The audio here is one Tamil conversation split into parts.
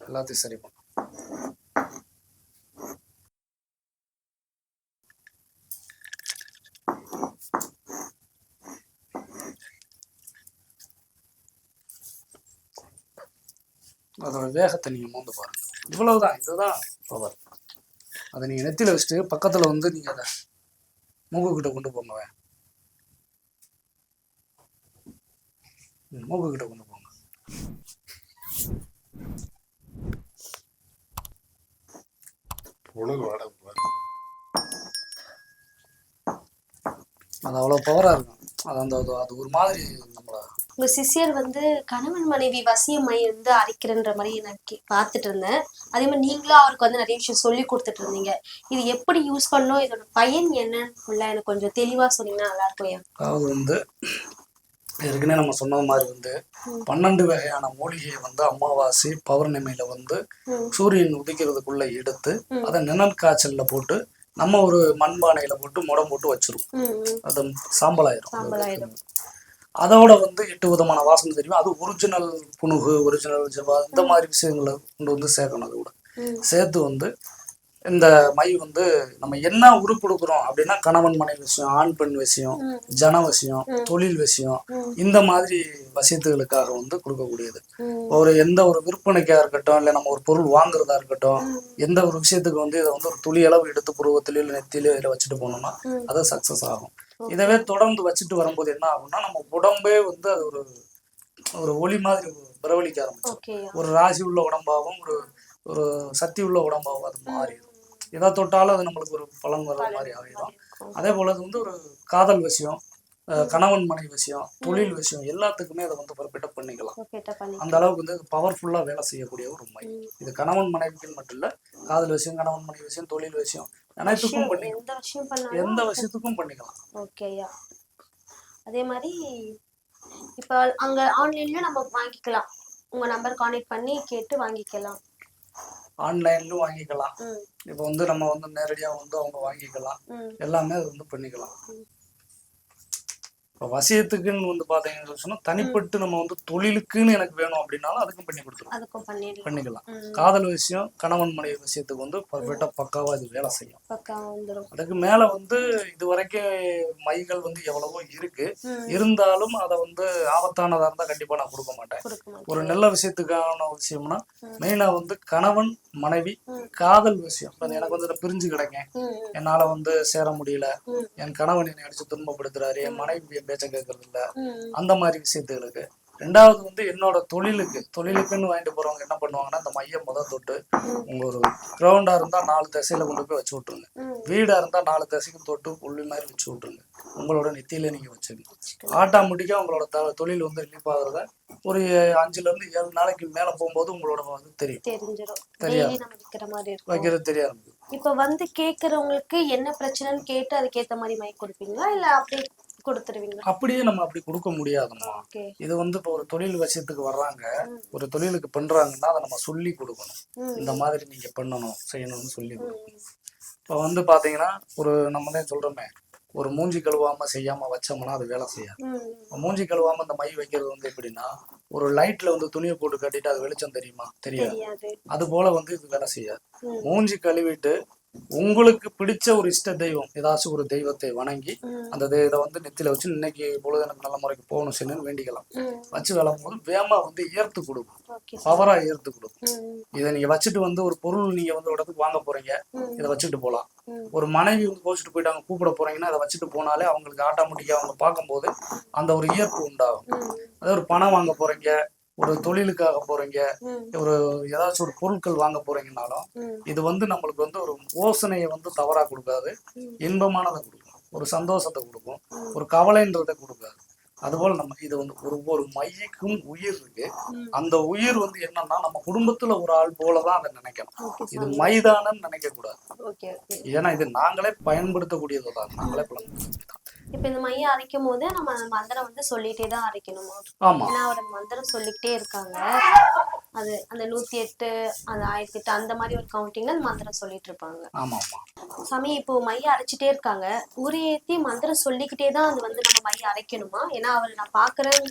எல்லாத்தையும் சரி பண்ணும். அதோட வேகத்தை நீங்க மோந்து பாருங்க. இவ்வளவுதான், இதுதான் பவர். அதை நீங்க நெத்தியில வச்சுட்டு பக்கத்துல வந்து நீங்க அதை மூக்கு கிட்ட கொண்டு போங்க. மூக்கு கிட்ட கொண்டு போங்க. அது அவ்வளவு பவரா இருக்கும். அது அந்த அது ஒரு மாதிரி நம்மள. உங்க சிஷியர் வந்து கணவன் மனைவி வசியமை வந்து அரைக்கிறன்ற மாதிரி நான் பார்த்துட்டு இருந்தேன். அதே மாதிரி நீங்களும் அவருக்கு வந்து நிறைய விஷயம் சொல்லி கொடுத்துட்டு இருந்தீங்க. இது எப்படி யூஸ் பண்ணணும், இதோட பயன் என்னன்னு எனக்கு கொஞ்சம் தெளிவா சொன்னீங்கன்னா நல்லா இருக்கும். அதாவது வந்து ஏற்கனவே நம்ம சொன்ன மாதிரி வந்து 12 வகையான மூலிகையை வந்து அமாவாசை பௌர்ணமியில வந்து சூரியன் உதிக்கிறதுக்குள்ள எடுத்து அதை நிழல் காய்ச்சல்ல போட்டு நம்ம ஒரு மண்பானையில போட்டு முடம் போட்டு வச்சிருக்கோம். அது சாம்பலாயிரும். அதோட வந்து 8 விதமான வாசனை தெரியும். அது ஒரிஜினல் புணுகு, ஒரிஜினல் ஜவா, இந்த மாதிரி விஷயங்களை கொண்டு வந்து சேர்க்கணும். அது கூட சேர்த்து வந்து இந்த மை வந்து நம்ம என்ன உருப்பு கொடுக்குறோம் அப்படின்னா கணவன் மனைவி விஷயம், ஆண் பெண் விஷயம், ஜன விஷயம், தொழில் விஷயம், இந்த மாதிரி வசியத்துகளுக்காக வந்து கொடுக்கக்கூடியது. ஒரு எந்த ஒரு விற்பனைக்கா இருக்கட்டும், இல்லை நம்ம ஒரு பொருள் வாங்குறதா இருக்கட்டும், எந்த ஒரு விஷயத்துக்கு வந்து இதை வந்து ஒரு துளி அளவு எடுத்து புருவத்திலோ இல்லை நெத்திலையோ இதில் வச்சுட்டு போனோம்னா அது சக்சஸ் ஆகும். இதவே தொடர்ந்து வச்சுட்டு வரும்போது என்ன ஆகும்னா நம்ம உடம்பே வந்து அது ஒரு ஒரு ஒளி மாதிரி பிரவலிக்க ஆரம்பிச்சோம். ஒரு ராசி உள்ள உடம்பாகவும் ஒரு சக்தி உள்ள உடம்பாகவும் அது மாறிடும். எதை தொட்டாலும் அது நம்மளுக்கு ஒரு பலன் வர்ற மாதிரி ஆகிடும். அதே போல அது வந்து ஒரு காதல் விஷயம், கணவன் மனைவி விஷயம், தொழில் விஷயம், எல்லாத்துக்குமே அதை வந்து பர்ஃபெக்டா பண்ணிக்கலாம். அந்த அளவுக்கு வந்து பவர்ஃபுல்லா வேலை செய்யக்கூடிய ஒரு மை. இது கணவன் மனைவிக்கு மட்டும் இல்ல, காதல் விஷயம், கணவன் மனைவி விஷயம், தொழில் விஷயம், அனைத்துக்கும் பண்ணிக்கலாம். எந்த விஷயத்துக்கும் பண்ணிக்கலாம். ஓகேயா. அதே மாதிரி இப்ப அங்க ஆன்லைன்ல நம்ம வாங்கிக்கலாம். உங்க நம்பர் கான்டாக்ட் பண்ணி கேட்டு வாங்கிக்கலாம். ஆன்லைன்லயும் வாங்கிக்கலாம். இப்ப வந்து நம்ம வந்து நேரடியா வந்து அவங்க வாங்கிக்கலாம். எல்லாமே அது வந்து பண்ணிக்கலாம். இப்போ வசியத்துக்குன்னு வந்து பாத்தீங்கன்னு சொன்னா தனிப்பட்டு நம்ம வந்து தொழிலுக்குன்னு எனக்கு வேணும் அப்படின்னாலும் அதுக்கும் பண்ணி கொடுத்துருவோம், பண்ணிக்கலாம். காதல் விஷயம், கணவன் மனைவி விஷயத்துக்கு வந்து பர்ஃபெக்டா பக்காவா இது வேலை செய்யும். அதுக்கு மேல வந்து இது வரைக்கும் மைகள் வந்து எவ்வளவோ இருக்கு. இருந்தாலும் அதை வந்து ஆபத்தானதா இருந்தா கண்டிப்பா நான் கொடுக்க மாட்டேன். ஒரு நல்ல விஷயத்துக்கான விஷயம்னா மெயினா வந்து கணவன் மனைவி காதல் விஷயம். எனக்கு வந்து பிரிஞ்சு கிடக்கேன், என்னால வந்து சேர முடியல, என் கணவன் என்னை அடிச்சு துன்பப்படுத்துறாரு, என் மனைவி பேச்ச கேட்கறது இல்ல, அந்த மாதிரி விஷயத்துகளுக்கு. ரெண்டாவது வந்து என்னோட தொழிலுக்குன்னு வாங்கிட்டு போறவங்க என்ன பண்ணுவாங்கன்னா இந்த மையம் தொட்டு உங்க ஒரு கிரவுண்டா இருந்தா 4 திசையில கொண்டு போய் வச்சு விட்டுருங்க. வீடா இருந்தா 4 திசைக்கு தொட்டு புள்ளி மாதிரி வச்சு விட்டுருங்க. உங்களோட நெத்தியில நீங்க வச்சுக்கணும். ஆட்டோமேட்டிக்கா உங்களோட தொழில் வந்து ரிலீஃப் ஆகுறத ஒரு 5ல இருந்து 7 நாளைக்கு மேல போகும்போது உங்களோட வந்து தெரியாது, வைக்கிறது தெரிய ஆரம்பிக்கும். இப்ப வந்து கேக்குறவங்களுக்கு என்ன பிரச்சனைன்னு கேட்டு அதுக்கேத்த மாதிரி மைக் கொடுப்பீங்களா இல்ல அப்படியே கொடுத்துருவீங்களா? அப்படியே நம்ம அப்படி கொடுக்க முடியாதும்மா. இது வந்து இப்போ ஒரு தொழில் விஷயத்துக்கு வர்றாங்க, ஒரு தொழிலுக்கு பண்றாங்கன்னா அதை நம்ம சொல்லி கொடுக்கணும். இந்த மாதிரி நீங்க பண்ணணும், செய்யணும்னு சொல்லி கொடுக்கணும். இப்போ வந்து பாத்தீங்கன்னா ஒரு நம்மளே சொல்றோமே, ஒரு மூஞ்சி கழுவாம செய்யாம வச்சோம்னா அது வேலை செய்யாது. மூஞ்சி கழுவாம இந்த மை வைக்கிறது வந்து எப்படின்னா ஒரு லைட்ல வந்து துணியை போட்டு கட்டிட்டு அது வெளிச்சம் தெரியுமா? தெரியாது. அது போல வந்து இது வேலை செய்யாது. மூஞ்சி கழுவிட்டு உங்களுக்கு பிடிச்ச ஒரு இஷ்ட தெய்வம், ஏதாச்சும் ஒரு தெய்வத்தை வணங்கி அந்த இதை வந்து நெத்தில வச்சு இன்னைக்கு பொழுது எனக்கு நல்ல முறைக்கு போகணும் செய்யணும்னு வேண்டிக்கலாம். வச்சு விளம்பும் போது வேமா வந்து ஏர்த்து கொடுக்கும், பவரா ஏர்த்து கொடுக்கும். இதை நீங்க வச்சுட்டு வந்து ஒரு பொருள் நீங்க வந்து ஒரு இடத்துக்கு வாங்க போறீங்க, இதை வச்சுட்டு போகலாம். ஒரு மனைவி வந்து கோச்சிட்டு போயிட்டு அவங்க கூப்பிட போறீங்கன்னா அதை வச்சுட்டு போனாலே அவங்களுக்கு ஆட்டோமேட்டிக்கா அவங்க பார்க்கும்போது அந்த ஒரு ஈர்ப்பு உண்டாகும். அதாவது ஒரு பணம் வாங்க போறீங்க, ஒரு தொழிலுக்காக போறீங்க, ஒரு ஏதாச்சும் ஒரு பொருட்கள் வாங்க போறீங்கன்னாலும் இது வந்து நம்மளுக்கு வந்து ஒரு யோசனையை வந்து தவறா கொடுக்காது, இன்பமானதை கொடுக்கும், ஒரு சந்தோஷத்தை கொடுக்கும், ஒரு கவலைன்றதை கொடுக்காது. அதுபோல நம்ம இது வந்து ஒரு மையக்கும் உயிர் இருக்கு. அந்த உயிர் வந்து என்னன்னா நம்ம குடும்பத்துல ஒரு ஆள் போலதான் அதை நினைக்கணும். இது மைதானன்னு நினைக்க கூடாது. ஏன்னா இது நாங்களே பயன்படுத்தக்கூடியதுதான், நாங்களே பயன்படுத்தக்கூடியதான். இப்ப இந்த மையம் அரைக்கும் போது நம்ம மந்திரம் வந்து சொல்லிட்டே தான் அரைக்கணுமா? ஆமா, ஏன்னா அவர் மந்திரம் சொல்லிக்கிட்டே இருக்காங்க. அது அந்த 108 அந்த 1008 அந்த மாதிரி ஒரு கவுண்டிங்ல அந்த மந்திரம் சொல்லிட்டு இருப்பாங்க. ஆமா ஆமா. சாமி இப்போ மைய அரைச்சிட்டே இருக்காங்க, உரி ஏத்தி மந்திரம் சொல்லிக்கிட்டே தான் அது வந்து நம்ம மைய அரைக்கணுமா? ஏன்னா அவர் நான் பாக்குறேன்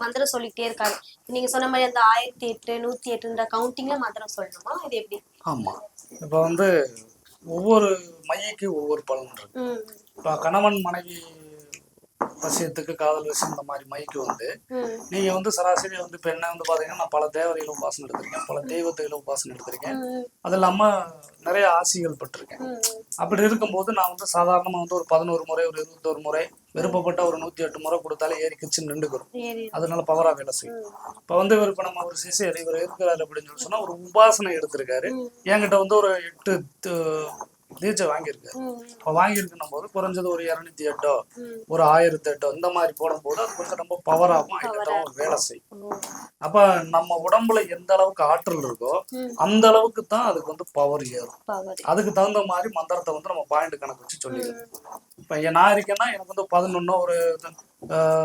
மந்திரம் சொல்லிக்கிட்டே இருக்காரு. நீங்க சொன்ன மாதிரி அந்த 1008 108ன்ற கவுண்டிங்ல மந்திரம் சொல்லணுமா? இது எப்படி? ஆமா. இப்போ வந்து ஒவ்வொரு மையக்கு ஒவ்வொரு பலன் இருக்கு. இப்போ கணவன் மனைவி வசியத்துக்கு காதல் வசியம் இந்த மாதிரி மைக்கு வந்து நீங்க வந்து சராசரி வந்து இப்போ என்ன வந்து பாத்தீங்கன்னா நான் பல தேவதைகளை உபாசனை எடுத்திருக்கேன், பல தெய்வத்தைகளை உபாசனை எடுத்திருக்கேன், அது இல்லாம நிறைய ஆசிகள் பட்டிருக்கேன். அப்படி இருக்கும்போது நான் வந்து சாதாரணமா வந்து ஒரு 11 முறை ஒரு 21 முறை விருப்பப்பட்ட ஒரு 108 முறை கொடுத்தாலே ஏறி கிச்சு நின்றுக்கிறோம். அதனால பவரா வேலை செய்யும். இப்ப வந்து இவர் இப்ப நம்ம ஒரு சிசியர் இவர் இருக்கிறாரு அப்படின்னு சொல்லி சொன்னா ஒரு உபாசனை எடுத்திருக்காரு, என்கிட்ட வந்து ஒரு 8 தீட்சை வாங்கியிருக்காரு. இப்போ வாங்கியிருக்குன்னும் போது குறைஞ்சது ஒரு 208 ஒரு 1008 இந்த மாதிரி போடும்போது அது கொஞ்சம் ரொம்ப பவராகவும் ஐட்டமாகவும் வேலை செய்யும். அப்ப நம்ம உடம்புல எந்த அளவுக்கு ஆற்றல் இருக்கோ அந்த அளவுக்கு தான் அதுக்கு வந்து பவர் ஏறும். அதுக்கு தகுந்த மாதிரி மந்திரத்தை வந்து நம்ம பாயிண்ட் கணக்கு வச்சு சொல்லிடுவோம். இப்ப நான் இருக்கேன்னா எனக்கு வந்து 11 ஒரு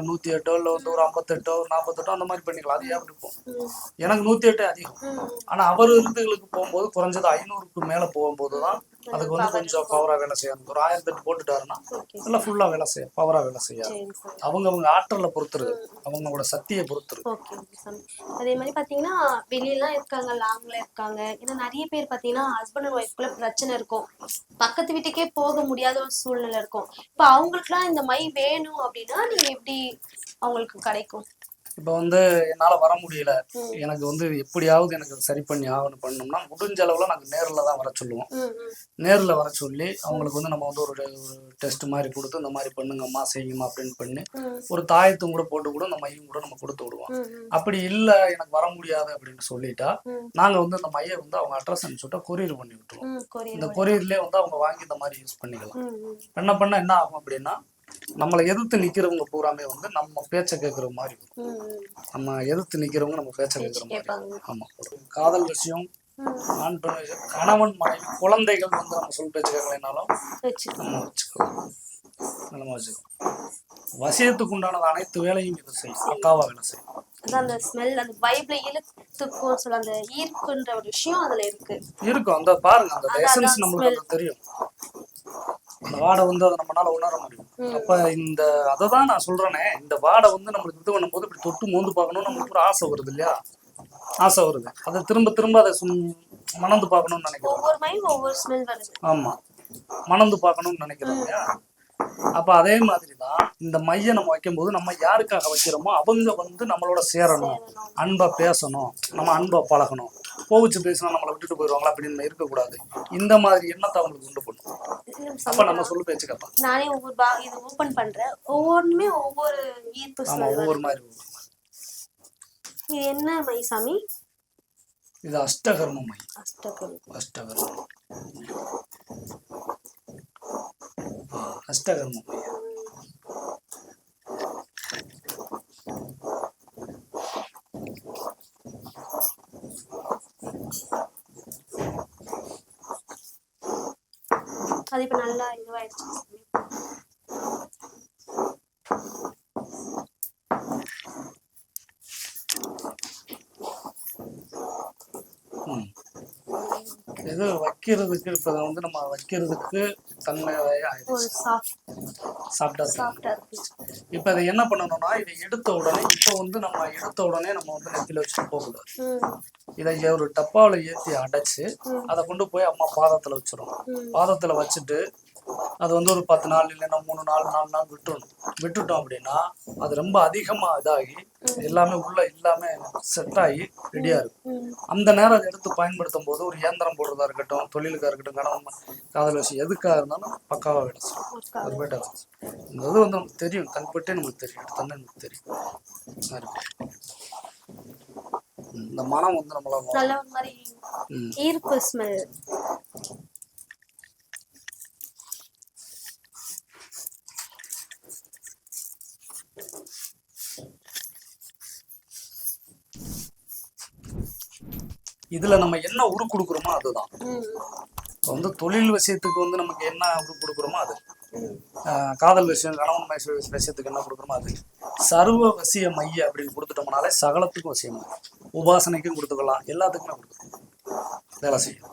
108 இல்ல வந்து ஒரு 58 ஒரு 48 அந்த மாதிரி பண்ணிக்கலாம். அது ஏன் இருக்கும், எனக்கு 108 அதிகம். ஆனா அவர் இருந்துகளுக்கு போகும்போது குறைஞ்சது 500க்கு மேல போகும்போதுதான் அதுக்கு வந்து கொஞ்சம் பவரா வேலை செய்யணும். ஒரு 1008 போட்டுட்டாருன்னா எல்லாம் ஃபுல்லா வேலை செய்யும், பவரா வேலை செய்யாது. அவங்க ஆற்றலை பொறுத்துருக்கு, அவங்களோட சக்தியை பொறுத்துருக்கு. அதே மாதிரி பாத்தீங்கன்னா வெளியெல்லாம் இருக்காங்க, லாங்ல இருக்காங்க, ஏன்னா நிறைய பேர் பாத்தீங்கன்னா ஹஸ்பண்ட் அண்ட் ஒய்ஃப்குள்ள பிரச்சனை இருக்கும், பக்கத்து வீட்டுக்கே போக முடியாத ஒரு சூழ்நிலை இருக்கும். இப்ப அவங்களுக்குலாம் இந்த மை வேணும் அப்படின்னா நீங்க எப்படி அவங்களுக்கு கிடைக்கும்? இப்போ வந்து என்னால வர முடியல, எனக்கு வந்து எப்படியாவது எனக்கு சரி பண்ணி ஆகணும் பண்ணோம்னா முடிஞ்ச அளவுல நாங்கள் நேரில் தான் வர சொல்லுவோம். நேரில் வர சொல்லி அவங்களுக்கு வந்து நம்ம வந்து ஒரு டெஸ்ட் மாதிரி கொடுத்து இந்த மாதிரி பண்ணுங்கம்மா செய்யுங்கம்மா அப்படின்னு பண்ணி ஒரு தாயத்தும் கூட போட்டு கூட இந்த மையம் கூட நம்ம கொடுத்து விடுவோம். அப்படி இல்லை எனக்கு வர முடியாது அப்படின்னு சொல்லிட்டா நாங்கள் வந்து அந்த மையம் வந்து அவங்க அட்ரஸ் அனுப்பிச்சுட்டா கொரியர் பண்ணி விட்டுருவோம். இந்த கொரியர்லேயே வந்து அவங்க வாங்கி இந்த மாதிரி யூஸ் பண்ணிக்கலாம். பண்ண என்ன ஆகும் அப்படின்னா நம்மளை எதிர்த்து நிக்கிறவங்க பூராமே வந்து நம்ம பேச்ச கேட்கிற மாதிரி வரும். நம்ம எதிர்த்து நிக்கிறவங்க நம்ம பேச்ச கேட்கிற மாதிரி. ஆமா. காதல் விஷயம், ஆண் பெண் விஷயம், கணவன் மனைவி குழந்தைகள் வந்து நம்ம சொல் பேச்சு கேட்கலைனாலும் நம்ம வச்சுக்கலாம், நம்ம வச்சுக்கலாம். வசியத்துக்கு உண்டானது அனைத்து வேலையும் இது செய்யும், பக்காவா வேலை செய்யும். அந்த ஸ்மெல், அந்த வைப்ல இழுத்துக்கும் சொல்ல அந்த ஈர்ப்புன்ற ஒரு விஷயம் அதுல இருக்கும். அந்த பாருங்க அந்த எசன்ஸ் நம்மளுக்கு தெரியும், அந்த வாடை வந்து அதை நம்மளால உணர முடியும். அப்ப இந்த அததான் நான் சொல்றேனே, இந்த வாடை வந்து நம்மளுக்கு இது பண்ணும் போது இப்படி தொட்டு மோந்து பார்க்கணும் நம்மளுக்கு ஒரு ஆசை வருது இல்லையா, ஆசை வருது, அதை திரும்ப திரும்ப அதை மணந்து பார்க்கணும்னு நினைக்கிறேன். ஆமா, மணந்து பார்க்கணும்னு நினைக்கிறோம் இல்லையா. அப்ப அதே மாதிரிதான் இந்த மைய நம்ம வைக்கும் போது நம்ம யாருக்காக வைக்கிறோமோ அவங்க வந்து நம்மளோட சேரணும், அன்பா பேசணும், நம்ம அன்பா பழகணும். கோவிச்சு பேசினா நம்மளை விட்டுட்டு போயிடுவாங்களா அப்படின்னு இருக்கக்கூடாது. இந்த மாதிரி எண்ணத்தை அவங்களுக்கு உண்டு பண்ணும். அப்ப நம்ம சொல்லு பேச்சு கேட்பாங்க. நானே ஒவ்வொரு இது ஓபன் பண்றேன், ஒவ்வொன்றுமே ஒவ்வொரு ஈர்ப்பு. ஆமா, ஒவ்வொரு மாதிரி. இது என்ன மை சாமி? இது அஷ்டகர்ம மை. அஷ்டகர்ம அஷ்டகர்ம மை. அது இப்ப நல்லா இதுவாயிடுச்சு. இது வைக்கிறதுக்கு இப்ப வந்து நம்ம வைக்கிறதுக்கு தன்மையாக சாப்பிட்டா. இப்ப இதை என்ன பண்ணணும்னா இதை எடுத்த உடனே நம்ம வந்து நெத்தில வச்சுட்டு போகக்கூடாது. இதை ஒரு டப்பாவில் ஏற்றி அடைச்சு அதை கொண்டு போய் அம்மா பாதத்துல வச்சிடும். பாதத்துல வச்சுட்டு அது வந்து ஒரு 10 நாள் இல்லைன்னா 3 நாள் 4 நாள் விட்டுட்டோம் அப்படின்னா அது ரொம்ப அதிகமா இதாகி எல்லாமே உள்ள எல்லாமே செட் ஆகி ரெடியா இருக்கும். அந்த நேரம் அதை எடுத்து பயன்படுத்தும் போது ஒரு இயந்திரம் போடுறதா இருக்கட்டும், தொழிலுக்கா இருக்கட்டும், கணவன் காதல் விஷயம் எதுக்காக இருந்தாலும் பக்காவா வேலை செய்யும். அது போயிட்டு இந்த இது வந்து நமக்கு தெரியும், கண்பட்டே நமக்கு தெரியும், எடுத்தோன்னே நமக்கு தெரியும். இந்த மனம் வந்து நம்மள ஈர்ப்பு ஸ்மெல். இதுல நம்ம என்ன உரு கொடுக்குறோமோ அதுதான். வந்து தொழில் விஷயத்துக்கு வந்து நமக்கு என்ன உரு கொடுக்குறோமோ அது. காதல் விஷயம், கணவன் விஷயத்துக்கு என்ன கொடுக்குறோமோ அது. சர்வ வசிய மைய அப்படின்னு கொடுத்துட்டோம்னாலே சகலத்துக்கும் வசியம். உபாசனைக்கும் கொடுத்துக்கலாம், எல்லாத்துக்குமே கொடுத்துக்கலாம், வேலை செய்யும்.